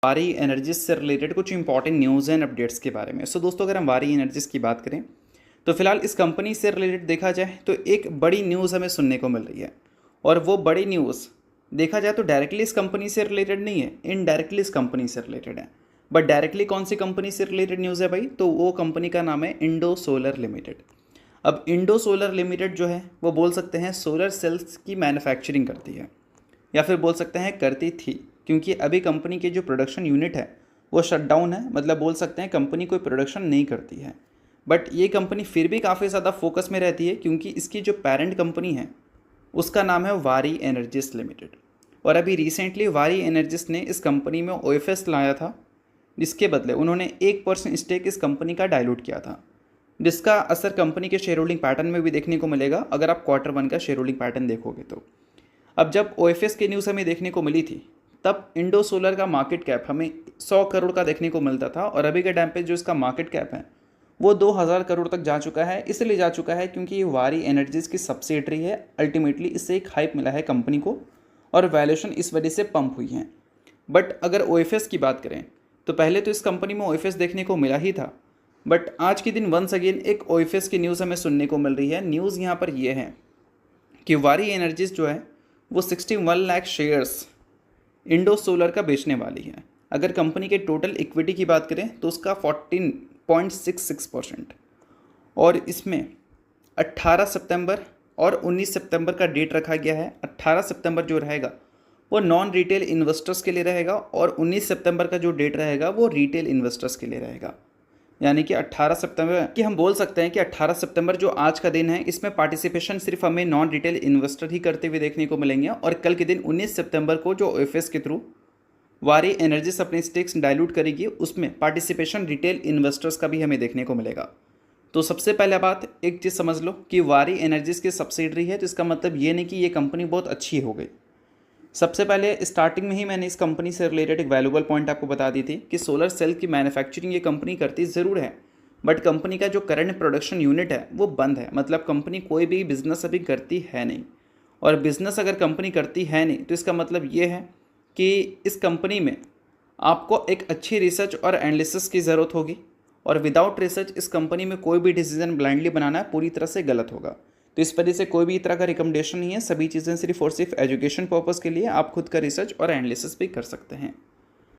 वारी एनर्जीज से रिलेटेड कुछ इंपॉर्टेंट न्यूज़ एंड अपडेट्स के बारे में। दोस्तों, अगर हम वारी एनर्जीज की बात करें तो फिलहाल इस कंपनी से रिलेटेड देखा जाए तो एक बड़ी न्यूज़ हमें सुनने को मिल रही है। और वो बड़ी न्यूज़ देखा जाए तो डायरेक्टली इस कंपनी से रिलेटेड नहीं है, इनडायरेक्टली इस कंपनी से रिलेटेड है। बट डायरेक्टली कौन सी कंपनी से रिलेटेड न्यूज़ है भाई? तो वो कंपनी का नाम है इंडो सोलर लिमिटेड। अब इंडो सोलर लिमिटेड जो है वो बोल सकते हैं सोलर सेल्स की मैन्युफैक्चरिंग करती है, या फिर बोल सकते हैं करती थी, क्योंकि अभी कंपनी के जो प्रोडक्शन यूनिट है वो शट डाउन है। मतलब बोल सकते हैं कंपनी कोई प्रोडक्शन नहीं करती है। बट ये कंपनी फिर भी काफ़ी ज़्यादा फोकस में रहती है, क्योंकि इसकी जो पेरेंट कंपनी है उसका नाम है वारी एनर्जीज लिमिटेड। और अभी रिसेंटली वारी एनर्जीज ने इस कंपनी में ओएफएस लाया था, जिसके बदले उन्होंने 1% स्टेक इस कंपनी का डाइल्यूट किया था, जिसका असर कंपनी के शेयर होल्डिंग पैटर्न में भी देखने को मिलेगा अगर आप Q1 का शेयर होल्डिंग पैटर्न देखोगे तो। अब जब ओएफएस की न्यूज़ हमें देखने को मिली थी तब इंडो सोलर का मार्केट कैप हमें 100 करोड़ का देखने को मिलता था, और अभी के टाइम पे जो इसका मार्केट कैप है वो 2000 करोड़ तक जा चुका है। इसलिए जा चुका है क्योंकि ये वारी एनर्जीज की सब्सिडरी है। अल्टीमेटली इससे एक हाइप मिला है कंपनी को और वैल्यूएशन इस वजह से पंप हुई है। बट अगर ओएफएस की बात करें तो पहले तो इस कंपनी में ओएफएस देखने को मिला ही था, बट आज के दिन वंस अगेन एक ओएफएस की न्यूज़ हमें सुनने को मिल रही है। न्यूज़ यहाँ पर यह है कि वारी एनर्जीज जो है वो 61 लाख शेयर्स इंडो सोलर का बेचने वाली है। अगर कंपनी के टोटल इक्विटी की बात करें तो उसका 14.66%, और इसमें 18 सितंबर और 19 सितंबर का डेट रखा गया है। 18 सितंबर जो रहेगा वो नॉन रिटेल इन्वेस्टर्स के लिए रहेगा, और 19 सितंबर का जो डेट रहेगा वो रिटेल इन्वेस्टर्स के लिए रहेगा। यानी कि 18 सितंबर कि हम बोल सकते हैं कि 18 सितंबर जो आज का दिन है इसमें पार्टिसिपेशन सिर्फ हमें नॉन रिटेल इन्वेस्टर ही करते हुए देखने को मिलेंगे, और कल के दिन 19 सितंबर को जो ओएफएस के थ्रू वारी एनर्जीज अपने स्टेक्स डाइल्यूट करेगी उसमें पार्टिसिपेशन रिटेल इन्वेस्टर्स का भी हमें देखने को मिलेगा। तो सबसे पहले बात एक चीज़ समझ लो कि वारी एनर्जीज की सब्सिडरी है, तो इसका मतलब ये नहीं कि ये कंपनी बहुत अच्छी हो गई। सबसे पहले स्टार्टिंग में ही मैंने इस कंपनी से रिलेटेड एक वैल्यूबल पॉइंट आपको बता दी थी कि सोलर सेल की मैन्युफैक्चरिंग ये कंपनी करती ज़रूर है, बट कंपनी का जो करंट प्रोडक्शन यूनिट है वो बंद है। मतलब कंपनी कोई भी बिज़नेस अभी करती है नहीं, और बिज़नेस अगर कंपनी करती है नहीं तो इसका मतलब ये है कि इस कंपनी में आपको एक अच्छी रिसर्च और एनालिसिस की ज़रूरत होगी, और विदाउट रिसर्च इस कंपनी में कोई भी डिसीजन ब्लाइंडली बनाना पूरी तरह से गलत होगा। तो इस वजह से कोई भी तरह का रिकमेंडेशन नहीं है, सभी चीज़ें सिर्फ और सिर्फ एजुकेशन पर्पज़ के लिए। आप खुद का रिसर्च और एनालिसिस भी कर सकते हैं।